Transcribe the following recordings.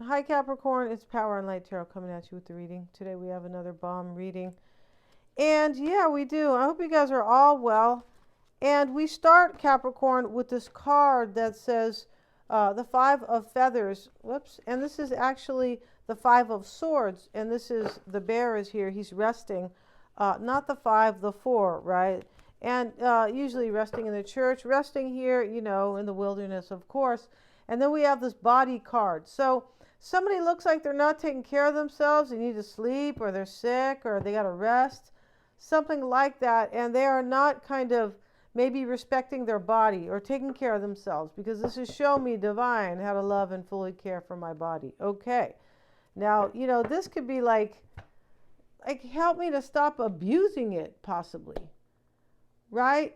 Hi Capricorn, it's Power and Light Tarot coming at you with the reading. Today we have another bomb reading. And yeah, we do. I hope you guys are all well. And we start Capricorn with this card that says the Five of Feathers. Whoops. And this is actually the Five of Swords. And this is, the bear is here. He's resting. Not the five, the four, right? And usually resting in the church, resting here, you know, in the wilderness, of course. And then we have this body card. So somebody looks like they're not taking care of themselves. They need to sleep, or they're sick, or they got to rest, something like that. And they are not kind of maybe respecting their body or taking care of themselves, because this is show me divine how to love and fully care for my body. Okay. Now, you know, this could be like help me to stop abusing it, possibly. Right?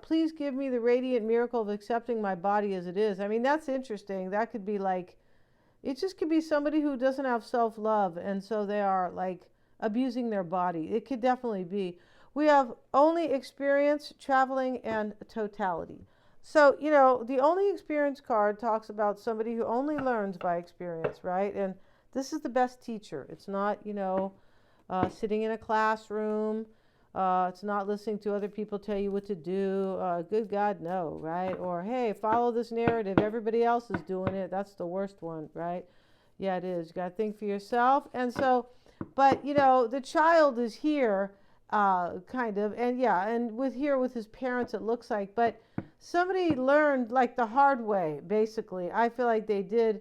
Please give me the radiant miracle of accepting my body as it is. I mean, that's interesting. That could be like, it just could be somebody who doesn't have self-love, and so they are like abusing their body. It could definitely be. We have only experience, traveling, and totality. So, you know, the only experience card talks about somebody who only learns by experience, right? And this is the best teacher. It's not, you know, sitting in a classroom. It's not listening to other people tell you what to do. Good God, no, right? Or, hey, follow this narrative. Everybody else is doing it. That's the worst one, right? Yeah, it is. You got to think for yourself. And so, but, you know, the child is here, kind of. And, yeah, and with his parents, it looks like. But somebody learned, like, the hard way, basically. I feel like they did.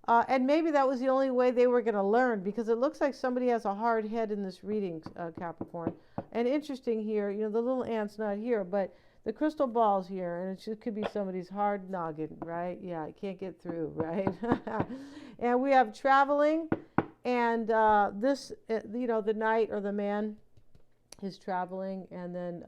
And maybe that was the only way they were going to learn, because it looks like somebody has a hard head in this reading, Capricorn. And interesting here, you know, the little ant's not here, but the crystal ball's here, and it just could be somebody's hard noggin, right? Yeah, it can't get through, right? And we have traveling, and this, you know, the knight or the man is traveling, and then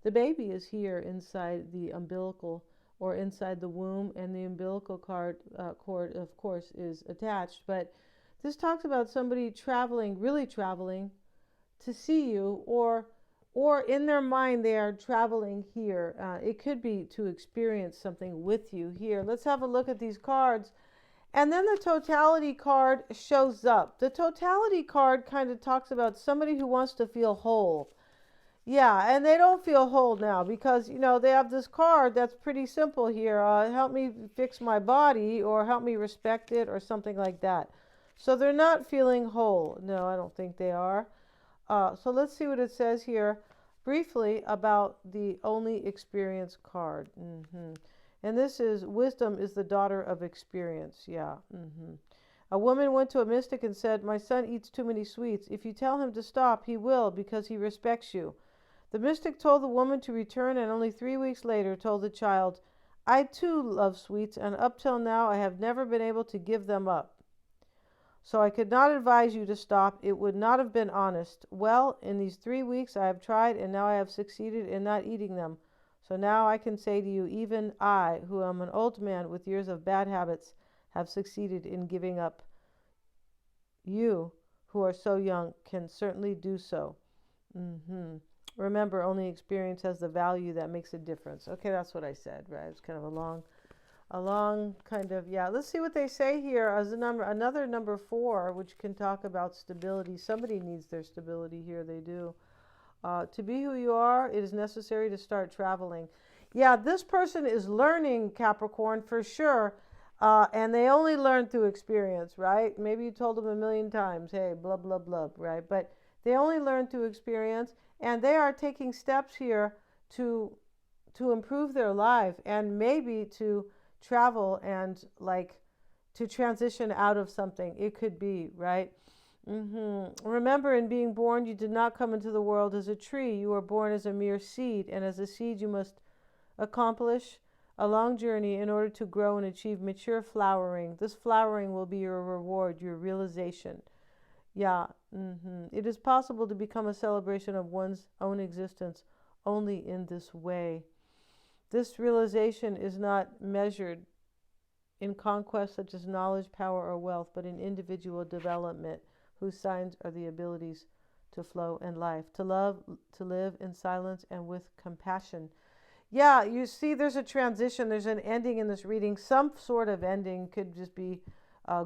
the baby is here inside the umbilical, or inside the womb, and the umbilical cord, of course, is attached. But this talks about somebody traveling, really traveling, to see you, or in their mind they are traveling here. It could be to experience something with you here. Let's have a look at these cards. And then the totality card shows up. The totality card kind of talks about somebody who wants to feel whole. Yeah, and they don't feel whole now, because, you know, they have this card that's pretty simple here. Help me fix my body, or help me respect it, or something like that. So they're not feeling whole. No, I don't think they are. So let's see what it says here briefly about the only experience card. And this is, wisdom is the daughter of experience. Yeah. A woman went to a mystic and said, my son eats too many sweets. If you tell him to stop, he will, because he respects you. The mystic told the woman to return, and only 3 weeks later told the child, I too love sweets, and up till now I have never been able to give them up. So I could not advise you to stop. It would not have been honest. Well, in these 3 weeks I have tried, and now I have succeeded in not eating them. So now I can say to you, even I, who am an old man with years of bad habits, have succeeded in giving up. You, who are so young, can certainly do so. Remember, only experience has the value that makes a difference. Okay, that's what I said, right? It's kind of a long kind of, yeah. Let's see what they say here as another number 4, which can talk about stability. Somebody needs their stability here. They do. To be who you are, it is necessary to start traveling. Yeah, this person is learning, Capricorn, for sure. And they only learn through experience, right? Maybe you told them a million times, hey, blah, blah, blah, right? But they only learn through experience, and they are taking steps here to improve their life, and maybe to travel, and like to transition out of something. It could be, right? Remember, in being born, you did not come into the world as a tree. You were born as a mere seed, and as a seed you must accomplish a long journey in order to grow and achieve mature flowering. This flowering will be your reward, your realization. Yeah. It is possible to become a celebration of one's own existence only in this way. This realization is not measured in conquests such as knowledge, power, or wealth, but in individual development, whose signs are the abilities to flow in life, to love, to live in silence and with compassion. Yeah, you see there's a transition, there's an ending in this reading, some sort of ending. Could just be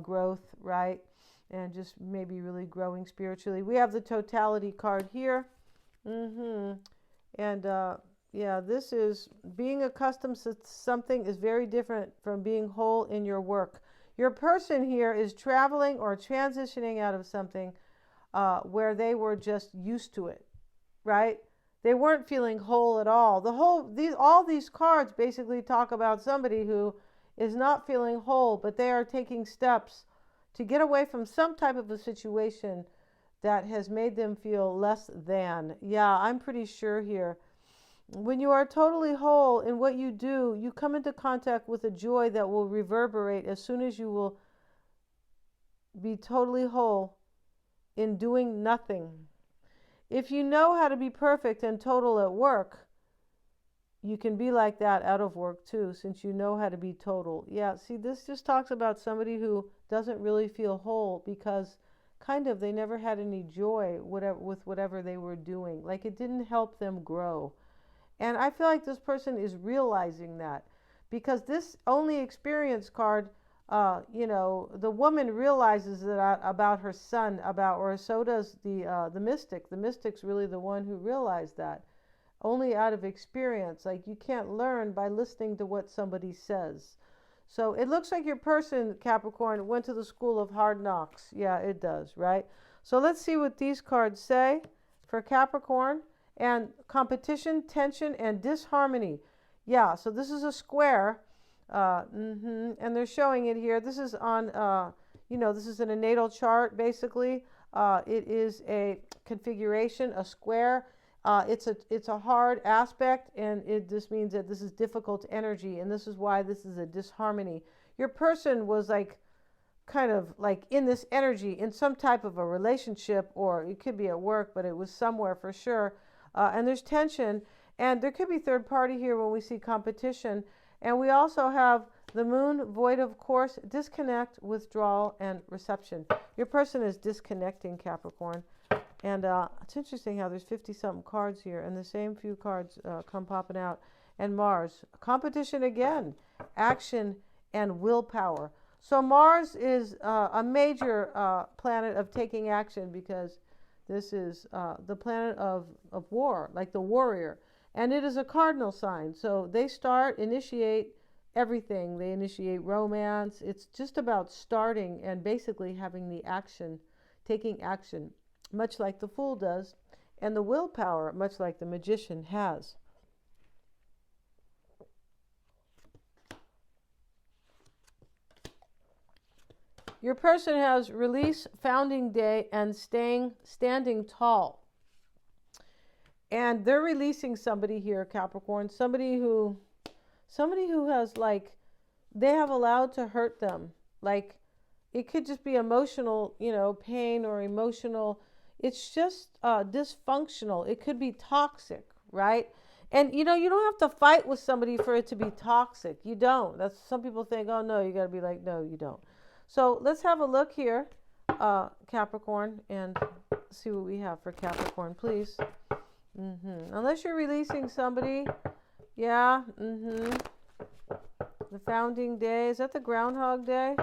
growth, right? And just maybe really growing spiritually. We have the totality card here. And yeah, this is being accustomed to something is very different from being whole in your work. Your person here is traveling or transitioning out of something where they were just used to it, right? They weren't feeling whole at all. All these cards basically talk about somebody who is not feeling whole, but they are taking steps to get away from some type of a situation that has made them feel less than. Yeah, I'm pretty sure here. When you are totally whole in what you do, you come into contact with a joy that will reverberate as soon as you will be totally whole in doing nothing. If you know how to be perfect and total at work, you can be like that out of work too, since you know how to be total. Yeah, see, this just talks about somebody who doesn't really feel whole because kind of they never had any joy with whatever they were doing. Like it didn't help them grow. And I feel like this person is realizing that because this only experience card, the woman realizes that about her son, or so does the mystic. The mystic's really the one who realized that only out of experience. Like you can't learn by listening to what somebody says. So it looks like your person, Capricorn, went to the school of hard knocks. Yeah, it does, right? So let's see what these cards say for Capricorn. And competition, tension, and disharmony. Yeah, so this is a square. And they're showing it here. This is on, this is in a natal chart, basically. It is a configuration, a square. It's a hard aspect, and it just means that this is difficult energy, and this is why this is a disharmony. Your person was like kind of like in this energy in some type of a relationship, or it could be at work, but it was somewhere for sure. And there's tension, and there could be third party here when we see competition. And we also have the moon, void of course, disconnect, withdrawal, and reception. Your person is disconnecting, Capricorn. And it's interesting how there's 50-something cards here, and the same few cards come popping out. And Mars, competition again, action, and willpower. So Mars is a major planet of taking action because this is the planet of war, like the warrior. And it is a cardinal sign. So they initiate everything. They initiate romance. It's just about starting and basically having the action, taking action, much like the Fool does. And the willpower, much like the Magician has. Your person has release, founding day, and standing tall. And they're releasing somebody here, Capricorn, somebody who has like, they have allowed to hurt them. Like it could just be emotional, pain or emotional. It's just dysfunctional. It could be toxic, right? And you don't have to fight with somebody for it to be toxic. You don't. That's some people think, oh no, you got to be like, no, you don't. So let's have a look here, Capricorn, and see what we have for Capricorn, please. Unless you're releasing somebody. Yeah. The founding day. Is that the Groundhog Day?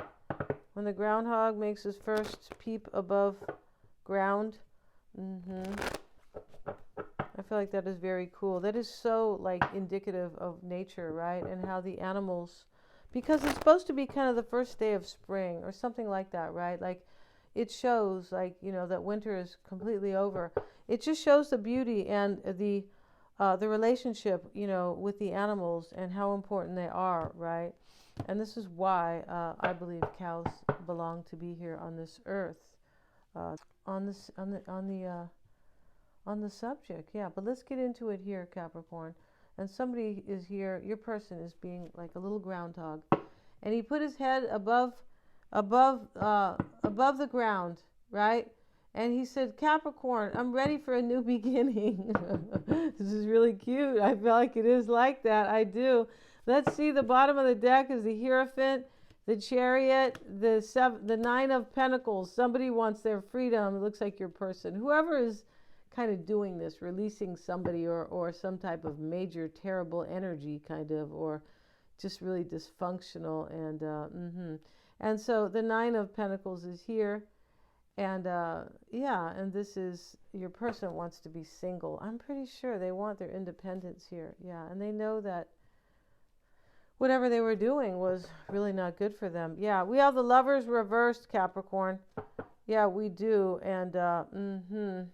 When the groundhog makes his first peep above ground. I feel like that is very cool. That is so like indicative of nature, right? And how the animals, because it's supposed to be kind of the first day of spring or something like that, right? Like it shows like, that winter is completely over. It just shows the beauty and the relationship, with the animals and how important they are, right? And this is why I believe cows belong to be here on this earth, on the subject. Yeah, but let's get into it here, Capricorn. And somebody is here. Your person is being like a little groundhog, and he put his head above the ground, right? And he said, Capricorn, I'm ready for a new beginning. This is really cute. I feel like it is like that. I do. Let's see, the bottom of the deck is the Hierophant, the Chariot, the Nine of Pentacles. Somebody wants their freedom. It looks like your person. Whoever is kind of doing this, releasing somebody or some type of major terrible energy kind of, or just really dysfunctional. And so the Nine of Pentacles is here. And yeah, and this is your person wants to be single. I'm pretty sure they want their independence here. Yeah, and they know that whatever they were doing was really not good for them. Yeah, we have the Lovers reversed, Capricorn. Yeah, we do. And the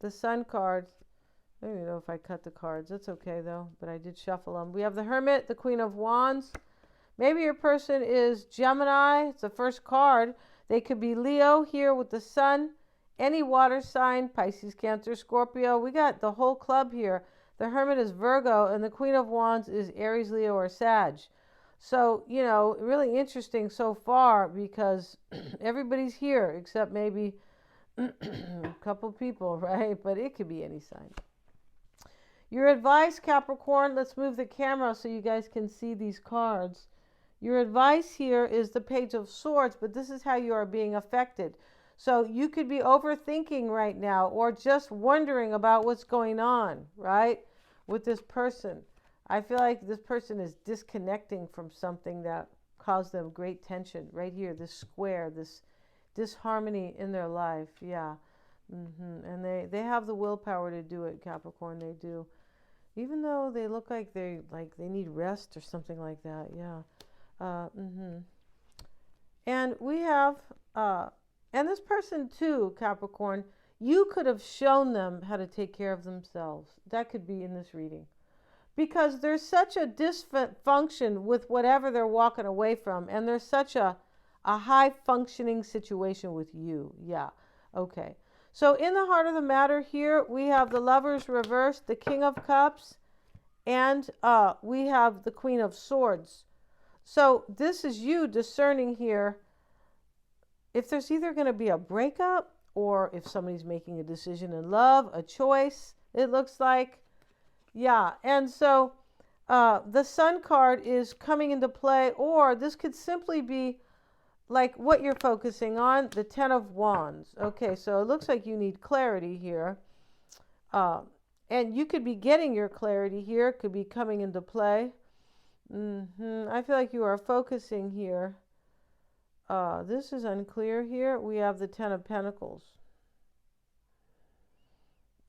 Sun card. I don't even know if I cut the cards. That's okay though, but I did shuffle them. We have the Hermit, the Queen of Wands. Maybe your person is Gemini. It's the first card. They could be Leo here with the Sun. Any water sign, Pisces, Cancer, Scorpio. We got the whole club here. The Hermit is Virgo, and the Queen of Wands is Aries, Leo, or Sag. So, you know, really interesting so far because everybody's here except maybe a couple people, right? But it could be any sign. Your advice, Capricorn, let's move the camera so you guys can see these cards. Your advice here is the Page of Swords, but this is how you are being affected. So you could be overthinking right now or just wondering about what's going on, right, with this person. I feel like this person is disconnecting from something that caused them great tension right here, this square, this disharmony in their life. Yeah. And they have the willpower to do it, Capricorn, they do. Even though they look like they need rest or something like that. Yeah. And we have and this person too, Capricorn, you could have shown them how to take care of themselves. That could be in this reading. Because there's such a dysfunction with whatever they're walking away from, and there's such a high functioning situation with you. Yeah. Okay. So in the heart of the matter here, we have the Lovers reversed, the King of Cups, and we have the Queen of Swords. So this is you discerning here if there's either going to be a breakup or if somebody's making a decision in love, a choice, it looks like. Yeah, and so the Sun card is coming into play, or this could simply be like what you're focusing on, the Ten of Wands. Okay, so it looks like you need clarity here. And you could be getting your clarity here. It could be coming into play. I feel like you are focusing here. This is unclear here. We have the Ten of Pentacles.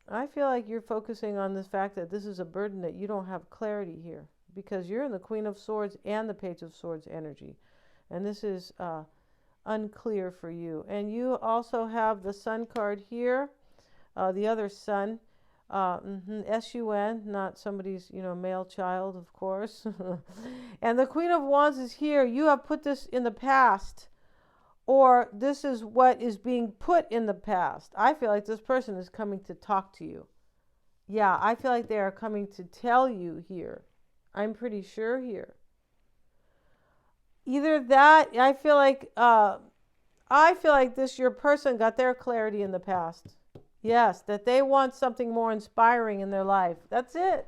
I feel like you're focusing on the fact that this is a burden that you don't have clarity here because you're in the Queen of Swords and the Page of Swords energy. And this is unclear for you. And you also have the Sun card here, the other Sun, S-U-N, not somebody's, male child, of course. And the Queen of Wands is here. You have put this in the past, or this is what is being put in the past. I feel like this person is coming to talk to you. Yeah, I feel like they are coming to tell you here. I'm pretty sure here. Either that, I feel like this, your person got their clarity in the past. Yes, that they want something more inspiring in their life. That's it.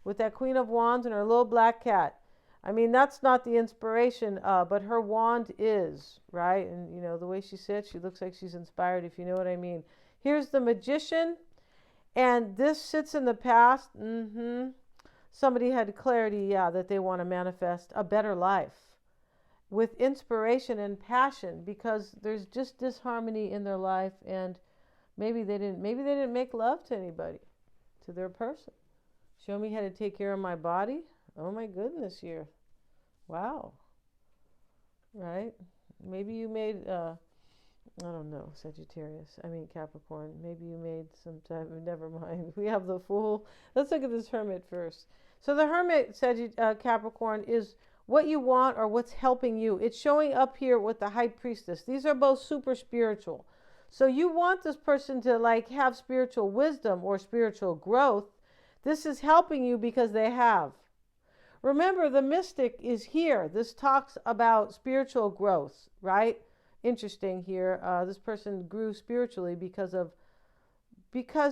With that Queen of Wands and her little black cat. I mean, that's not the inspiration, but her wand is, right? And, the way she sits, she looks like she's inspired, if you know what I mean. Here's the Magician, and this sits in the past. Somebody had clarity, that they want to manifest a better life with inspiration and passion because there's just disharmony in their life, and maybe they didn't make love to anybody, to their person. Show me how to take care of my body. Oh my goodness, here. Wow. Right? Maybe you made, I don't know, Capricorn. Maybe you made some type of, never mind. We have the Fool. Let's look at this Hermit first. So the Hermit, Capricorn, is what you want or what's helping you. It's showing up here with the High Priestess. These are both super spiritual. So you want this person to have spiritual wisdom or spiritual growth. This is helping you because they have. Remember, the Mystic is here. This talks about spiritual growth, right? Interesting here. This person grew spiritually because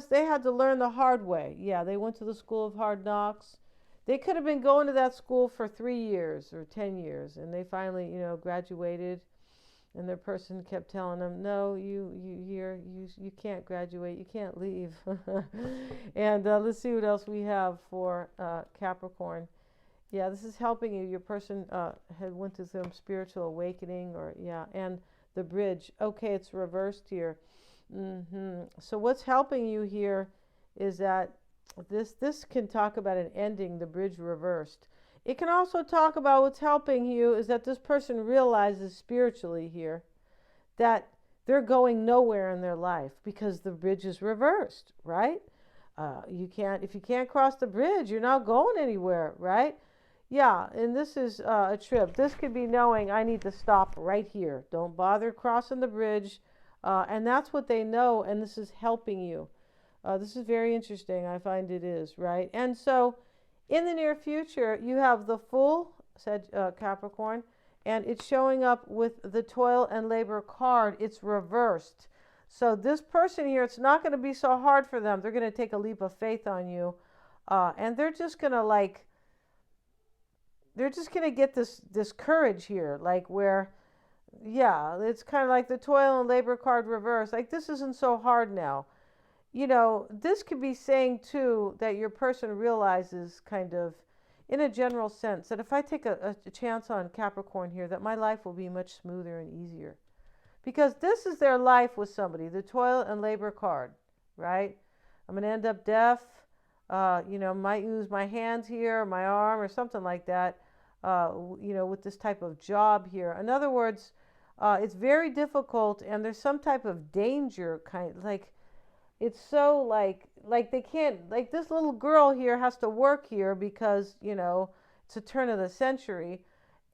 they had to learn the hard way. Yeah, they went to the school of hard knocks. They could have been going to that school for 3 years or 10 years, and they finally, graduated. And their person kept telling them, no, you can't graduate, you can't leave. And let's see what else we have for Capricorn. Yeah, this is helping you. Your person had went through some spiritual awakening, or yeah, and the bridge. Okay, it's reversed here. So what's helping you here is that this can talk about an ending, the bridge reversed. It can also talk about what's helping you is that this person realizes spiritually here that they're going nowhere in their life because the bridge is reversed, right? You can't, if you can't cross the bridge, you're not going anywhere, right? Yeah, and this is a trip. This could be knowing I need to stop right here. Don't bother crossing the bridge. And that's what they know, and this is helping you. This is very interesting. I find it is, right? And so in the near future, you have the full, said Capricorn, and it's showing up with the toil and labor card. It's reversed. So this person here, it's not going to be so hard for them. They're going to take a leap of faith on you. And they're just going to get this courage here, like where, yeah, it's kind of like the toil and labor card reverse. Like, this isn't so hard now. This could be saying too that your person realizes, kind of in a general sense, that if I take a chance on Capricorn here, that my life will be much smoother and easier. Because this is their life with somebody, the toil and labor card, right? I'm going to end up deaf, might use my hands here, my arm, or something like that, with this type of job here. In other words, it's very difficult, and there's some type of danger, like, it's so like they can't, like, this little girl here has to work here because, it's a turn of the century,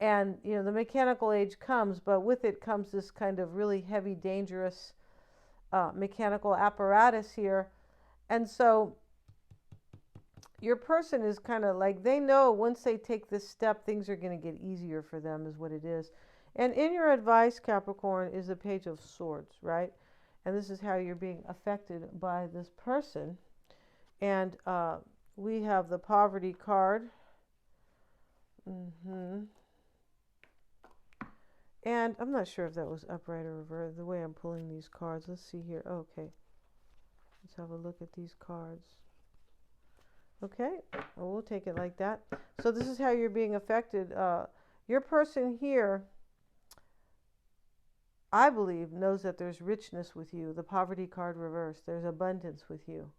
and, the mechanical age comes, but with it comes this kind of really heavy, dangerous mechanical apparatus here. And so your person is kind of like, they know once they take this step, things are going to get easier for them, is what it is. And in your advice, Capricorn, is the Page of Swords, right? And this is how you're being affected by this person. And we have the Poverty card. And I'm not sure if that was upright or reversed, the way I'm pulling these cards. Let's see here. Okay. Let's have a look at these cards. Okay. Well, we'll take it like that. So this is how you're being affected. Your person here, I believe, knows that there's richness with you. The Poverty card reversed. There's abundance with you.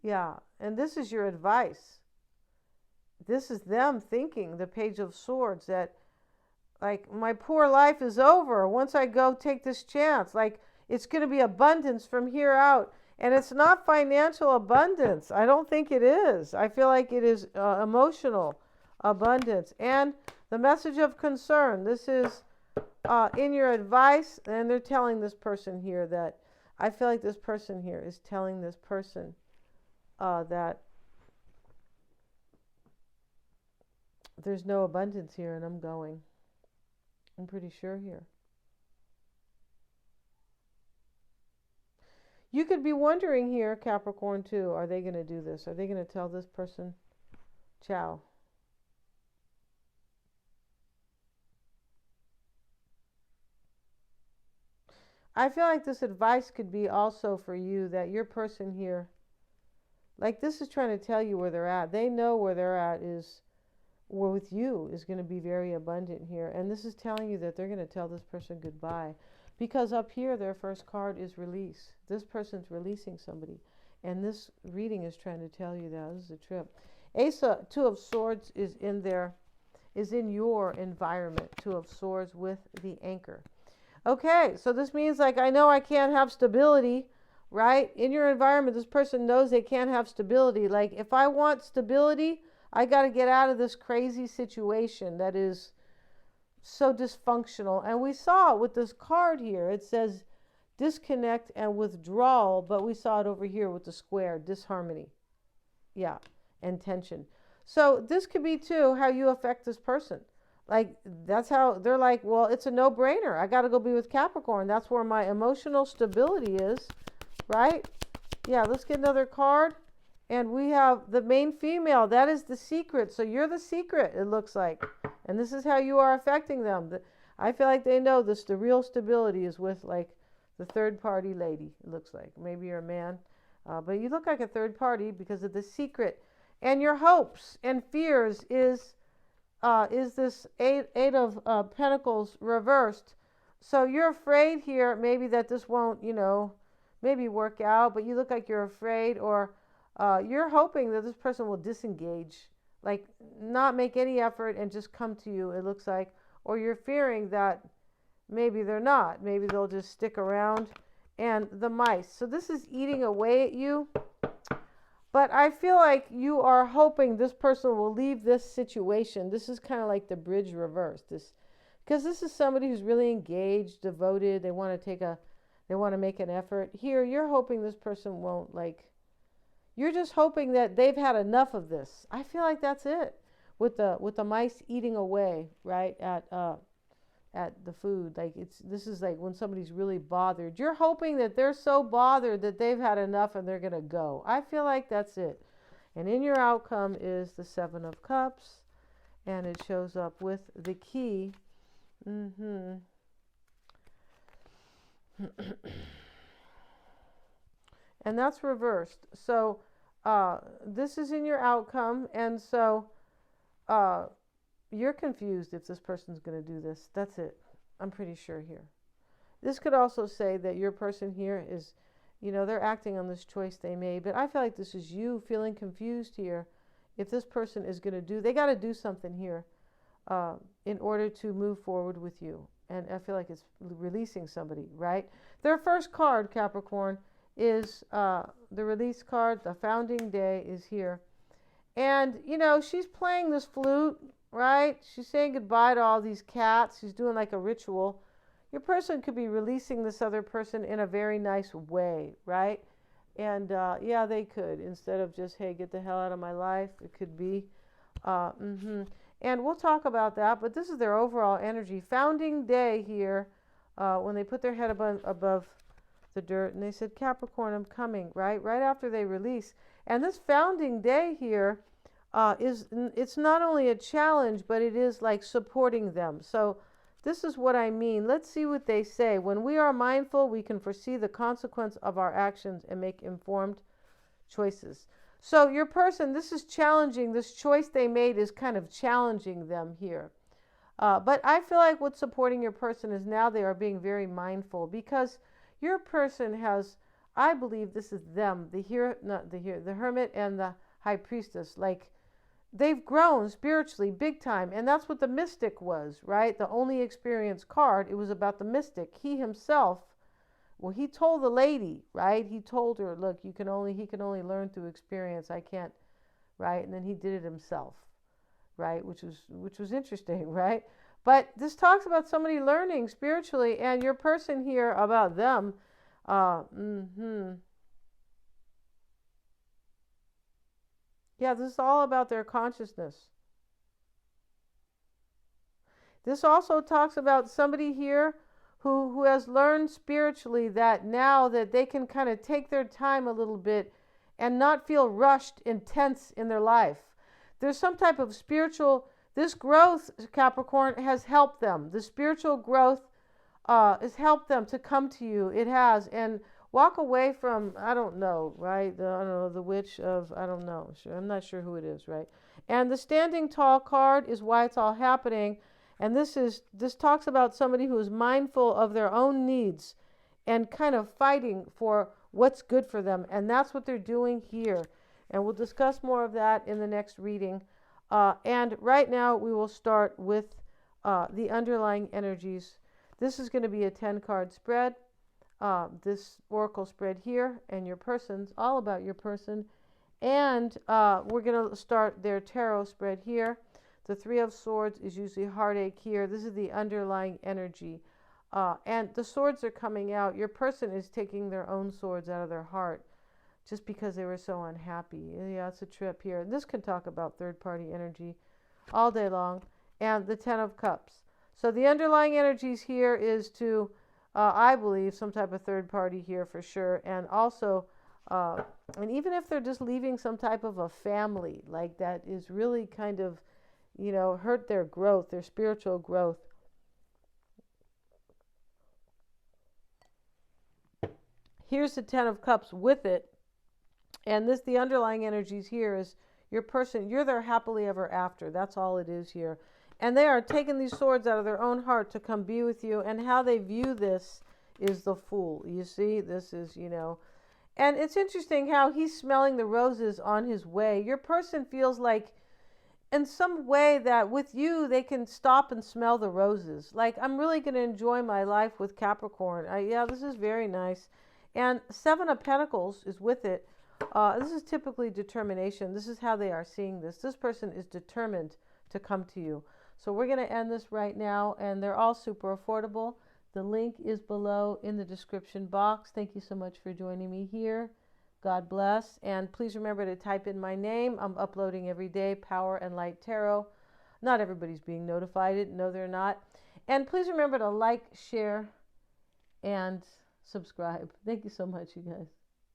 Yeah. And this is your advice. This is them thinking, the Page of Swords, that, like, my poor life is over once I go take this chance. Like, it's going to be abundance from here out. And it's not financial abundance. I don't think it is. I feel like it is emotional abundance. And the message of concern. This is in your advice. And they're telling this person here that, I feel like this person here is telling this person that there's no abundance here, and I'm going. I'm pretty sure here. You could be wondering here, Capricorn, too, are they going to do this? Are they going to tell this person, ciao? I feel like this advice could be also for you, that your person here, like, this is trying to tell you where they're at. They know where they're at is, where with you is going to be very abundant here. And this is telling you that they're going to tell this person goodbye. Because up here, their first card is release. This person's releasing somebody. And this reading is trying to tell you that. This is a trip. Two of Swords is in your environment. Two of Swords with the anchor. Okay, so this means, like, I know I can't have stability, right? In your environment, this person knows they can't have stability. Like, if I want stability, I got to get out of this crazy situation that is so dysfunctional. And we saw it with this card here. It says disconnect and withdrawal, but we saw it over here with the square, disharmony. Yeah, and tension. So this could be, too, how you affect this person. Like, that's how they're like, well, it's a no-brainer. I got to go be with Capricorn. That's where my emotional stability is, right? Yeah, let's get another card. And we have the main female. That is the secret. So you're the secret, it looks like. And this is how you are affecting them. I feel like they know this. The real stability is with, like, the third-party lady, it looks like. Maybe you're a man. But you look like a third party because of the secret. And your hopes and fears is is this eight of Pentacles reversed. So you're afraid here, maybe that this won't, maybe work out, but you look like you're afraid, or you're hoping that this person will disengage, like not make any effort and just come to you, it looks like, or you're fearing that maybe they're not. Maybe they'll just stick around. And the mice. So this is eating away at you. But I feel like you are hoping this person will leave this situation. This is kind of like the bridge reversed. Because this is somebody who's really engaged, devoted. They want to make an effort. Here, you're hoping this person won't, you're just hoping that they've had enough of this. I feel like that's it. With the mice eating away, right, at the food. This is like when somebody's really bothered. You're hoping that they're so bothered that they've had enough and they're going to go. I feel like that's it. And in your outcome is the Seven of Cups, and it shows up with the key. And that's reversed. So this is in your outcome, and so you're confused if this person's going to do this. That's it. I'm pretty sure here. This could also say that your person here is, they're acting on this choice they made. But I feel like this is you feeling confused here. If this person is going to they got to do something here in order to move forward with you. And I feel like it's releasing somebody, right? Their first card, Capricorn, is the release card. The founding day is here. And, she's playing this flute, right? She's saying goodbye to all these cats. She's doing like a ritual. Your person could be releasing this other person in a very nice way, right? And yeah, they could. Instead of just, hey, get the hell out of my life, it could be. And we'll talk about that, but this is their overall energy. Founding day here, when they put their head above the dirt, and they said, Capricorn, I'm coming, right? Right after they release. And this founding day here, it's not only a challenge, but it is like supporting them. So this is what I mean. Let's see what they say. When we are mindful, we can foresee the consequence of our actions and make informed choices. So your person, this is challenging. This choice they made is kind of challenging them here. But I feel like what's supporting your person is now they are being very mindful, because your person has, I believe this is them, the hermit and the high priestess, they've grown spiritually big time. And that's what the mystic was, right? The only experienced card. It was about the mystic. He himself, well, he told the lady, right? He told her, look, he can only learn through experience. I can't, right? And then he did it himself, right? Which was interesting, right? But this talks about somebody learning spiritually, and your person here about them. Yeah, this is all about their consciousness. This also talks about somebody here who has learned spiritually that now that they can kind of take their time a little bit and not feel rushed, intense in their life. There's some type of this growth, Capricorn, has helped them. The spiritual growth has helped them to come to you. It has. And walk away from, I don't know, right? The witch of, I don't know. I'm not sure who it is, right? And the standing tall card is why it's all happening. And this talks about somebody who is mindful of their own needs and kind of fighting for what's good for them. And that's what they're doing here. And we'll discuss more of that in the next reading. And right now we will start with the underlying energies. This is going to be a 10-card spread. This oracle spread here, and your person's all about your person. And we're going to start their tarot spread here. The Three of Swords is usually heartache here. This is the underlying energy. And the swords are coming out. Your person is taking their own swords out of their heart just because they were so unhappy. Yeah, it's a trip here. This can talk about third-party energy all day long. And the Ten of Cups. So the underlying energies here is to, I believe, some type of third party here for sure. And also, and even if they're just leaving some type of a family, like that is really kind of, hurt their growth, their spiritual growth. Here's the Ten of Cups with it. And the underlying energies here is Your person, you're their happily ever after. That's all it is here. And they are taking these swords out of their own heart to come be with you. And how they view this is the Fool. You see, this is, and it's interesting how he's smelling the roses on his way. Your person feels like in some way that with you they can stop and smell the roses. Like, I'm really going to enjoy my life with Capricorn. Yeah, this is very nice. And Seven of Pentacles is with it. This is typically determination. This is how they are seeing this. This person is determined to come to you. So we're going to end this right now, and they're all super affordable. The link is below in the description box. Thank you so much for joining me here. God bless. And please remember to type in my name. I'm uploading every day, Power and Light Tarot. Not everybody's being notified. No, they're not. And please remember to like, share, and subscribe. Thank you so much, you guys.